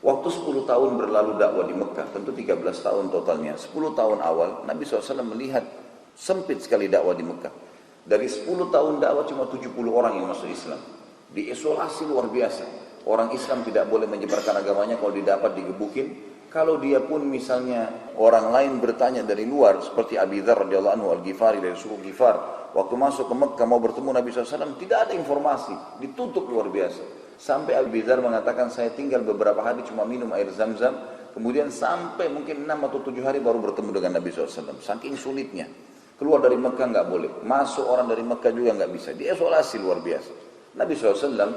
Waktu 10 tahun berlalu dakwah di Mekah, tentu 13 tahun totalnya. 10 tahun awal, Nabi SAW melihat sempit sekali dakwah di Mekah. Dari 10 tahun dakwah cuma 70 orang yang masuk Islam. Diisolasi luar biasa. Orang Islam tidak boleh menyebarkan agamanya kalau didapat digebukin. Kalau dia pun misalnya orang lain bertanya dari luar, seperti Abi Dzar radhiyallahu anhu Al-Ghifari dari suku Ghifar, waktu masuk ke Mekah mau bertemu Nabi SAW, tidak ada informasi, ditutup luar biasa. Sampai Abi Dzar mengatakan, saya tinggal beberapa hari cuma minum air Zam-Zam, kemudian sampai mungkin 6 atau 7 hari baru bertemu dengan Nabi SAW. Saking sulitnya. Keluar dari Mekah nggak boleh, masuk orang dari Mekah juga nggak bisa, diisolasi luar biasa. Nabi SAW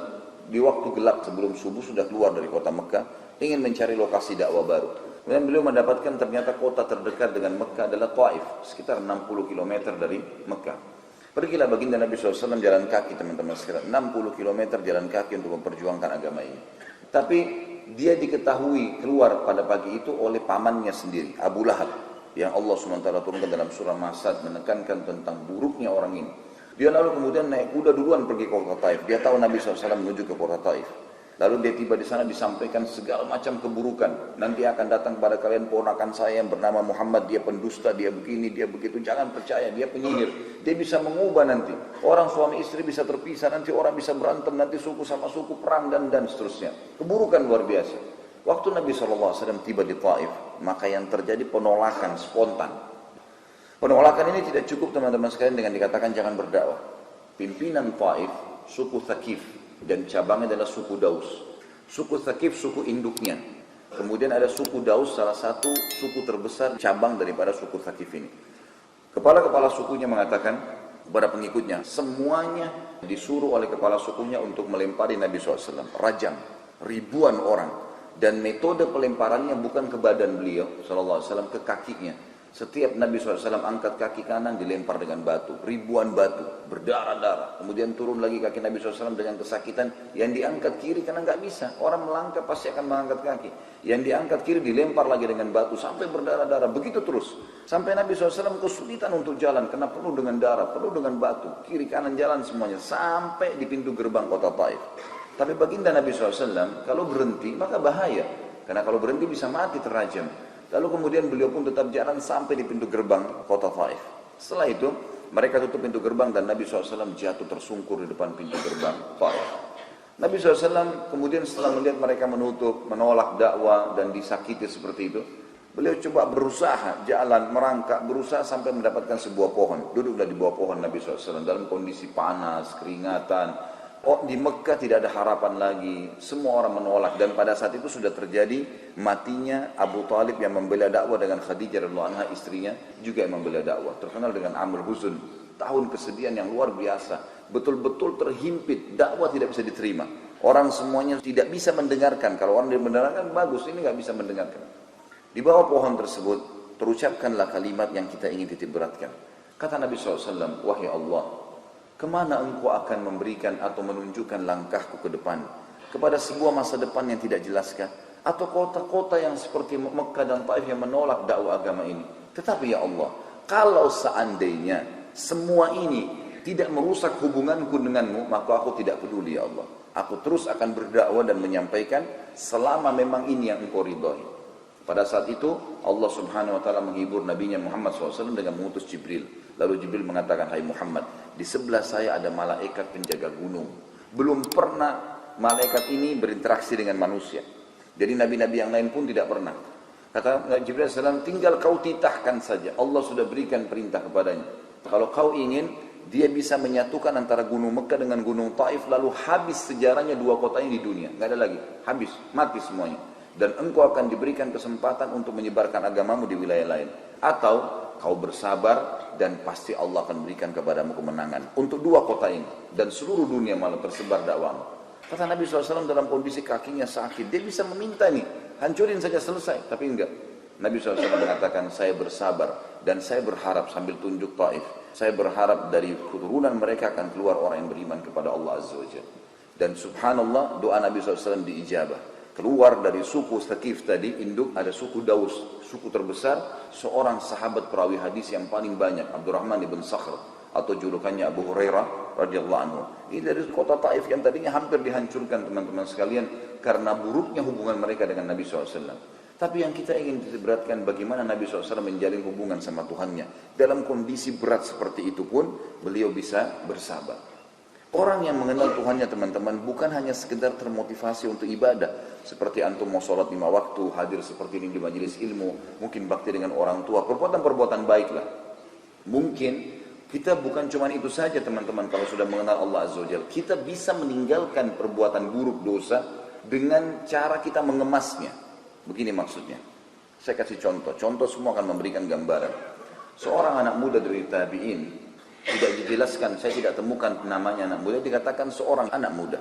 di waktu gelap sebelum subuh sudah keluar dari kota Mekah, ingin mencari lokasi dakwah baru. Kemudian beliau mendapatkan ternyata kota terdekat dengan Mekah adalah Taif, sekitar 60 km dari Mekah. Pergilah baginda Nabi SAW jalan kaki, teman-teman sekalian, 60 km jalan kaki untuk memperjuangkan agama ini. Tapi dia diketahui keluar pada pagi itu oleh pamannya sendiri, Abu Lahab, yang Allah SWT turunkan dalam surah Masad menekankan tentang buruknya orang ini. Dia lalu kemudian naik kuda duluan pergi ke kota Taif. Dia tahu Nabi SAW menuju ke kota Taif. Lalu dia tiba di sana disampaikan segala macam keburukan. Nanti akan datang kepada kalian ponakan saya yang bernama Muhammad, dia pendusta, dia begini, dia begitu. Jangan percaya, dia penyihir. Dia bisa mengubah nanti. Orang suami istri bisa terpisah, nanti orang bisa berantem, nanti suku sama suku perang dan seterusnya. Keburukan luar biasa. Waktu Nabi SAW tiba di Taif, maka yang terjadi penolakan spontan. Penolakan ini tidak cukup teman-teman sekalian dengan dikatakan jangan berdakwah. Pimpinan Taif, suku Thaqif, dan cabangnya adalah suku Daus. Suku Thaqif suku induknya. Kemudian ada suku Daus, salah satu suku terbesar cabang daripada suku Thaqif ini. Kepala-kepala sukunya mengatakan kepada pengikutnya, semuanya disuruh oleh kepala sukunya untuk melempari Nabi SAW. Rajam, ribuan orang. Dan metode pelemparannya bukan ke badan beliau SAW, ke kakinya. Setiap Nabi SAW angkat kaki kanan dilempar dengan batu, ribuan batu, berdarah-darah. Kemudian turun lagi kaki Nabi SAW dengan kesakitan, yang diangkat kiri karena nggak bisa. Orang melangkah pasti akan mengangkat kaki. Yang diangkat kiri dilempar lagi dengan batu sampai berdarah-darah, begitu terus. Sampai Nabi SAW kesulitan untuk jalan karena penuh dengan darah, penuh dengan batu. Kiri kanan jalan semuanya, sampai di pintu gerbang kota Taif. Tapi baginda Nabi SAW kalau berhenti maka bahaya. Karena kalau berhenti bisa mati terrajam. Lalu kemudian beliau pun tetap jalan sampai di pintu gerbang kota Taif. Setelah itu mereka tutup pintu gerbang dan Nabi SAW jatuh tersungkur di depan pintu gerbang Taif. Nabi SAW kemudian setelah melihat mereka menutup, menolak dakwah dan disakiti seperti itu, beliau coba berusaha jalan, merangkak, berusaha sampai mendapatkan sebuah pohon. Duduklah di bawah pohon Nabi SAW dalam kondisi panas, keringatan. Oh, di Mekah tidak ada harapan lagi, semua orang menolak. Dan pada saat itu sudah terjadi matinya Abu Talib yang membela dakwah dengan Khadijah radhiyallahu anha istrinya juga yang membela dakwah. Terkenal dengan Amr Huzun, tahun kesedihan yang luar biasa. Betul-betul terhimpit, dakwah tidak bisa diterima. Orang semuanya tidak bisa mendengarkan. Kalau orang mendengarkan bagus, ini nggak bisa mendengarkan. Di bawah pohon tersebut terucapkanlah kalimat yang kita ingin titip beratkan. Kata Nabi SAW, wahai Allah, kemana engkau akan memberikan atau menunjukkan langkahku ke depan? Kepada sebuah masa depan yang tidak jelaskah? Atau kota-kota yang seperti Mekah dan Taif yang menolak dakwah agama ini? Tetapi ya Allah, kalau seandainya semua ini tidak merusak hubunganku denganmu, maka aku tidak peduli ya Allah. Aku terus akan berdakwah dan menyampaikan selama memang ini yang engkau ridhai. Pada saat itu Allah Subhanahu wa taala menghibur nabinya Muhammad SAW dengan mengutus Jibril. Lalu Jibril mengatakan, hai Muhammad, di sebelah saya ada malaikat penjaga gunung. Belum pernah malaikat ini berinteraksi dengan manusia. Jadi nabi-nabi yang lain pun tidak pernah. Kata Jibril SAW, tinggal kau titahkan saja. Allah sudah berikan perintah kepadanya. Kalau kau ingin, dia bisa menyatukan antara gunung Mekah dengan gunung Taif, lalu habis sejarahnya dua kota ini di dunia. Nggak ada lagi, habis, mati semuanya. Dan engkau akan diberikan kesempatan untuk menyebarkan agamamu di wilayah lain. Atau kau bersabar dan pasti Allah akan berikan kepadamu kemenangan. Untuk dua kota ini dan seluruh dunia malah tersebar dakwahmu. Kata Nabi SAW dalam kondisi kakinya sakit. Dia bisa meminta nih, hancurin saja selesai. Tapi enggak. Nabi SAW mengatakan, saya bersabar dan saya berharap sambil tunjuk Taif. Saya berharap dari keturunan mereka akan keluar orang yang beriman kepada Allah Azza wa Jalla. Dan subhanallah doa Nabi SAW diijabah. Keluar dari suku Thaqif tadi, induk ada suku Daus, suku terbesar, seorang sahabat perawi hadis yang paling banyak, Abdurrahman ibn Sakhr. atau julukannya Abu Hurairah radhiyallahu anhu. Ini dari kota Taif yang tadinya hampir dihancurkan teman-teman sekalian karena buruknya hubungan mereka dengan Nabi SAW. Tapi yang kita ingin beratkan bagaimana Nabi SAW menjalin hubungan sama Tuhannya. Dalam kondisi berat seperti itu pun beliau bisa bersabar. Orang yang mengenal Tuhannya teman-teman bukan hanya sekedar termotivasi untuk ibadah. Seperti antum mau sholat 5 waktu, hadir seperti ini di majelis ilmu, mungkin bakti dengan orang tua, perbuatan-perbuatan baiklah. Mungkin kita bukan cuma itu saja teman-teman kalau sudah mengenal Allah Azza wa Jalla. Kita bisa meninggalkan perbuatan buruk dosa dengan cara kita mengemasnya. Begini maksudnya. Saya kasih contoh. Contoh semua akan memberikan gambaran. Seorang anak muda dari tabi'in, tidak dijelaskan, saya tidak temukan namanya anak muda, dikatakan seorang anak muda.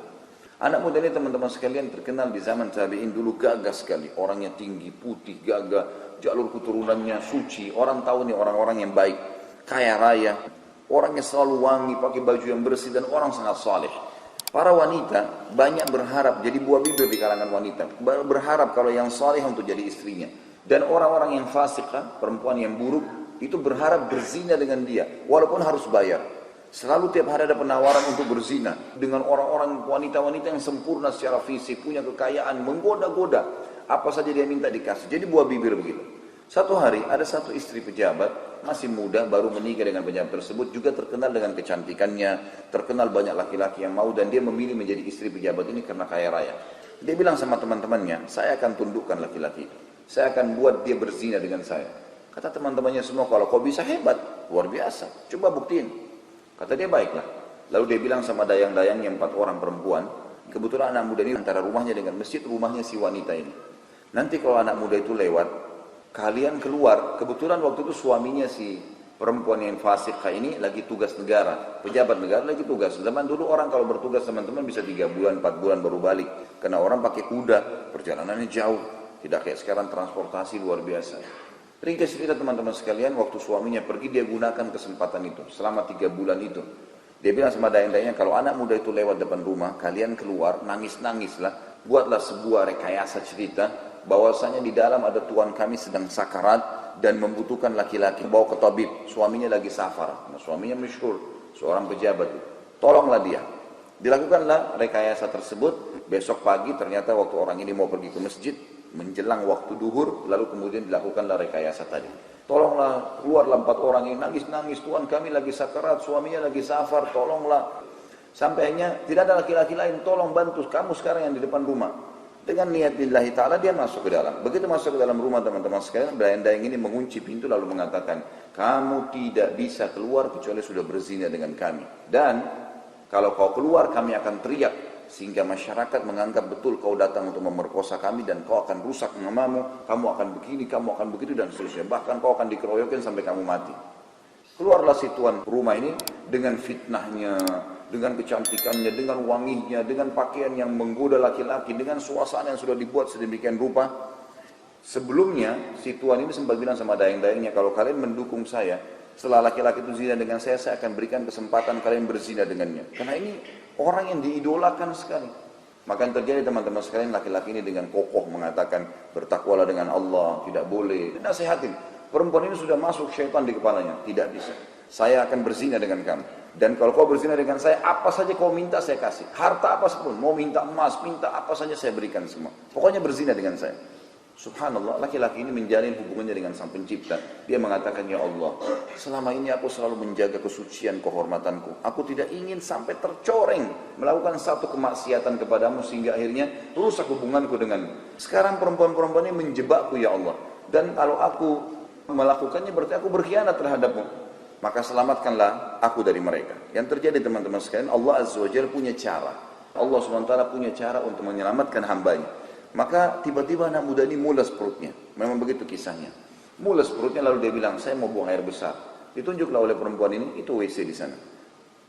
Anak muda ini teman-teman sekalian terkenal di zaman tabi'in dulu gagah sekali. Orangnya tinggi, putih, gagah, jalur keturunannya suci. Orang tahu nih orang-orang yang baik, kaya raya. Orangnya selalu wangi, pakai baju yang bersih dan orang sangat saleh. Para wanita banyak berharap jadi buah bibir di kalangan wanita. Berharap kalau yang saleh untuk jadi istrinya. Dan orang-orang yang fasik, perempuan yang buruk, itu berharap berzina dengan dia. Walaupun harus bayar. Selalu tiap hari ada penawaran untuk berzina. Dengan orang-orang wanita-wanita yang sempurna secara fisik, punya kekayaan, menggoda-goda. Apa saja dia minta dikasih. Jadi buah bibir begitu. Satu hari ada satu istri pejabat, masih muda, baru menikah dengan pejabat tersebut, juga terkenal dengan kecantikannya, terkenal banyak laki-laki yang mau, dan dia memilih menjadi istri pejabat ini karena kaya raya. Dia bilang sama teman-temannya, saya akan tundukkan laki-laki itu. Saya akan buat dia berzina dengan saya. Kata teman-temannya semua, kalau kau bisa hebat, luar biasa, coba buktiin. Kata dia, baiklah. Lalu dia bilang sama dayang-dayangnya 4 orang perempuan, kebetulan anak muda ini antara rumahnya dengan masjid, rumahnya si wanita ini. Nanti kalau anak muda itu lewat, kalian keluar, kebetulan waktu itu suaminya si perempuan yang fasik ini lagi tugas negara, pejabat negara lagi tugas. Zaman dulu orang kalau bertugas teman-teman bisa 3 bulan, 4 bulan baru balik. Karena orang pakai kuda, perjalanannya jauh. Tidak kayak sekarang transportasi luar biasa. Ringkas cerita teman-teman sekalian, waktu suaminya pergi dia gunakan kesempatan itu, selama 3 bulan itu. Dia bilang sama dayang-dayangnya, kalau anak muda itu lewat depan rumah, kalian keluar, nangis-nangislah, buatlah sebuah rekayasa cerita, bahwasanya di dalam ada Tuhan kami sedang sakarat dan membutuhkan laki-laki, bawa ke tabib, suaminya lagi safar. Nah, suaminya masyhur, seorang pejabat. Tolonglah dia. Dilakukanlah rekayasa tersebut. Besok pagi ternyata waktu orang ini mau pergi ke masjid, menjelang waktu duhur, lalu kemudian dilakukanlah rekayasa tadi. Tolonglah, keluarlah 4 orang ini nangis-nangis, Tuhan kami lagi sakarat, suaminya lagi safar, tolonglah. Sampainya tidak ada laki-laki lain, tolong bantu kamu sekarang yang di depan rumah. Dengan niat lillahi ta'ala dia masuk ke dalam. Begitu masuk ke dalam rumah teman-teman sekalian, dayang-dayang ini mengunci pintu lalu mengatakan, kamu tidak bisa keluar kecuali sudah berzina dengan kami. Dan kalau kau keluar kami akan teriak sehingga masyarakat menganggap betul kau datang untuk memerkosa kami dan kau akan rusak namamu, kamu akan begini, kamu akan begitu dan seterusnya. Bahkan kau akan dikeroyokin sampai kamu mati. Keluarlah si tuan rumah ini dengan fitnahnya, dengan kecantikannya, dengan wanginya, dengan pakaian yang menggoda laki-laki, dengan suasana yang sudah dibuat sedemikian rupa. Sebelumnya, si tuan ini sempat bilang sama dayang-dayangnya, kalau kalian mendukung saya, setelah laki-laki itu zina dengan saya akan berikan kesempatan kalian berzina dengannya. Karena ini orang yang diidolakan sekali. Maka yang terjadi teman-teman sekalian, laki-laki ini dengan kokoh mengatakan, bertakwalah dengan Allah, tidak boleh. Nasihatin, perempuan ini sudah masuk syaitan di kepalanya, tidak bisa. Saya akan berzina dengan kamu. Dan kalau kau berzina dengan saya, apa saja kau minta saya kasih. Harta apa pun, mau minta emas, minta apa saja saya berikan semua. Pokoknya berzina dengan saya. Subhanallah, laki-laki ini menjalin hubungannya dengan Sang Pencipta. Dia mengatakan, ya Allah, selama ini aku selalu menjaga kesucian kehormatanku. Aku tidak ingin sampai tercoreng melakukan satu kemaksiatan kepadamu sehingga akhirnya rusak hubunganku denganmu. Sekarang perempuan-perempuan ini menjebakku ya Allah. Dan kalau aku melakukannya berarti aku berkhianat terhadapmu. Maka selamatkanlah aku dari mereka. Yang terjadi teman-teman sekalian, Allah Azza wa Jalla punya cara. Allah SWT punya cara untuk menyelamatkan hambanya. Maka tiba-tiba anak muda ini mules perutnya. Memang begitu kisahnya. Mules perutnya lalu dia bilang, saya mau buang air besar. Ditunjuklah oleh perempuan ini, itu WC di sana.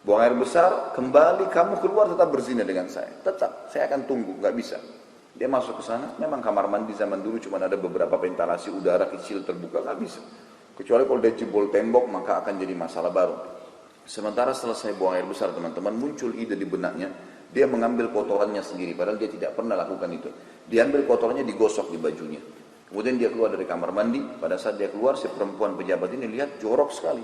Buang air besar, kembali kamu keluar tetap berzina dengan saya. Tetap, saya akan tunggu, nggak bisa. Dia masuk ke sana, memang kamar mandi zaman dulu cuma ada beberapa ventilasi udara kecil terbuka, nggak bisa. Kecuali kalau dia jebol tembok maka akan jadi masalah baru. Sementara selesai buang air besar teman-teman, muncul ide di benaknya, dia mengambil kotorannya sendiri, padahal dia tidak pernah lakukan itu. Dia ambil kotorannya digosok di bajunya. Kemudian dia keluar dari kamar mandi, pada saat dia keluar si perempuan pejabat ini lihat jorok sekali.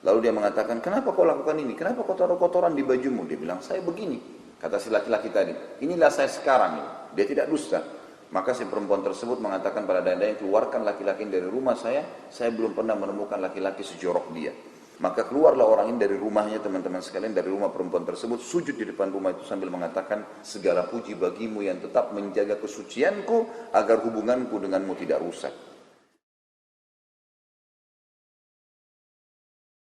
Lalu dia mengatakan, kenapa kau lakukan ini? Kenapa kau taruh kotoran di bajumu? Dia bilang, saya begini. Kata si laki-laki tadi, inilah saya sekarang. Dia tidak dusta. Maka si perempuan tersebut mengatakan pada dai-dai, keluarkan laki-laki dari rumah saya belum pernah menemukan laki-laki sejorok dia. Maka keluarlah orang ini dari rumahnya, teman-teman sekalian, dari rumah perempuan tersebut, sujud di depan rumah itu sambil mengatakan, segala puji bagimu yang tetap menjaga kesucianku agar hubunganku denganmu tidak rusak.